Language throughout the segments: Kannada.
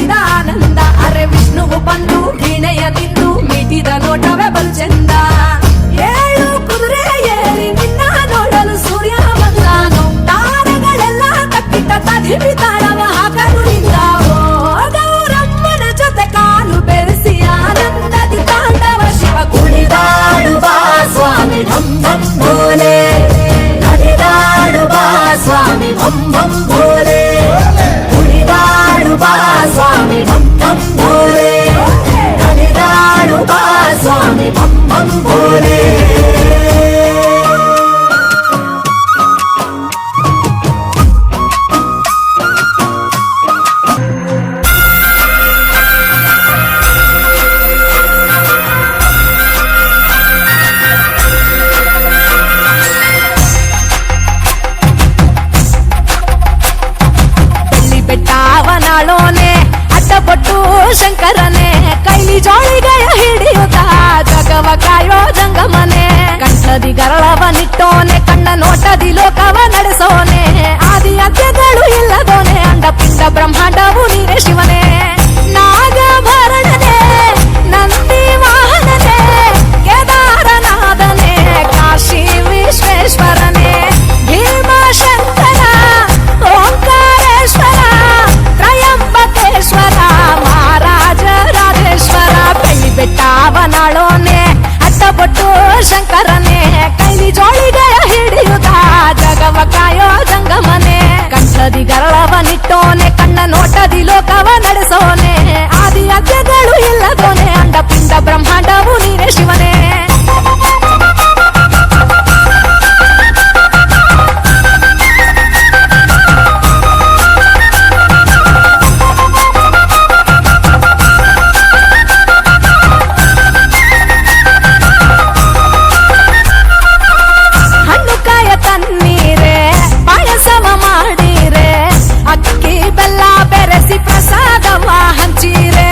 ಕೇಳಿದ ಆನಂದ. ಅರೆ ವಿಷ್ಣುವು ಬಂದು ವೀಣೆಯ ತಿಂದು ಮೀಟಿದ ನೋಟವೇ ಬಲು ಚಂದ. ಏಳು ಕುದುರೆ ಏರಿ ನಿನ್ನ ನೋಡಲು ಸೂರ್ಯ ಬಂದಾನು. ತಾರೆಗಳೆಲ್ಲ ಕಟ್ಟಿಟ್ಟ ತದಿಮಿ ತಾಳವ ಹಾಕಲು ನಿಂತಾವೋ. ಗೌರಮ್ಮನ ಜೊತೆ ಕಾಲು ಬೆರೆಸಿ ಆನಂದದಿ ತಾಂಡವ ಶಿವ ಕುಣಿದಾಡುವ ಸ್ವಾಮಿ ಢಂ ಢಂ ಭೋಲೆ. ನಡೆದಾಡುವ ಸ್ವಾಮಿ ಭಂ ಭಂ ಭೋಲೆ. ಕುಣಿದಾಡುವ ಸ್ವಾಮಿ ಢಂ ಢಂ ಭೋಲೆ. ನಡೆದಾಡುವ ಸ್ವಾಮಿ ಭಂ ಭಂ ಭೋಲೆ. ಬೆಟ್ಟವನಾಳೋನೆ ಅಡ್ಡಪಟ್ಟು ಶಂಕರನೆ. ಕೈಲಿ ಜೋಳಿಗೆಯ ಹಿಡಿಯುತ್ತ ಜಗವ ಕಾಯೋ ಜಂಗಮನೆ. ಕಂಠದಿ ಗರಳವನಿಟ್ಟೋನೆ ಕಣ್ಣ ನೋಟದಿ ಲೋಕವ ನಡೆಸೋನೆ. ಆದಿ ಅಂತ್ಯಗಳು ಇಲ್ಲದೋನೆ ಅಂಡ ಪಿಂಡ ಬ್ರಹ್ಮಾಂಡವು ನೀನೇ ಶಿವನೇ. ನಾಗಭರಣನೆ ನಂದಿ ವಾಹನನೆ ಕೇದಾರನಾಥನೆ ಕಾಶಿ ವಿಶ್ವೇಶ್ವರನೆ. ಭೀಮಶಂಕರ ಓಂಕಾರೇಶ್ವರ ತ್ರಯಂಬಕೇಶ್ವರ ಮಹಾರಾಜ ರಾಜೇಶ್ವರ. ಬೆಳ್ಳಿ ಬೆಟ್ಟವನಾಳೋನೆ ಅಡ್ಡಪಟ್ಟು ಶಂಕರನೆ. ಕೈಲಿ ಜೋಳಿಗೆಯ ಹಿಡಿಯುತ್ತ ಜಗವ ಕಾಯೋ ಜಂಗಮನೆ. ಕಂಠದಿ ಗರಳವನಿಟ್ಟೋನೆ ಕಣ್ಣ ನೋಟದಿ ಲೋಕವ ನಡೆಸೋನೆ. ಆದಿ ಅಂತ್ಯಗಳು ಇಲ್ಲದೋನೆ ಅಂಡ ಪಿಂಡ ಬ್ರಹ್ಮಾಂಡವು ನೀನೇ ಶಿವನೇ. ಪ್ರಸಾದವ ಹಂಚೀರೆ.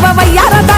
ಶಿವ ವಯ್ಯಾರದ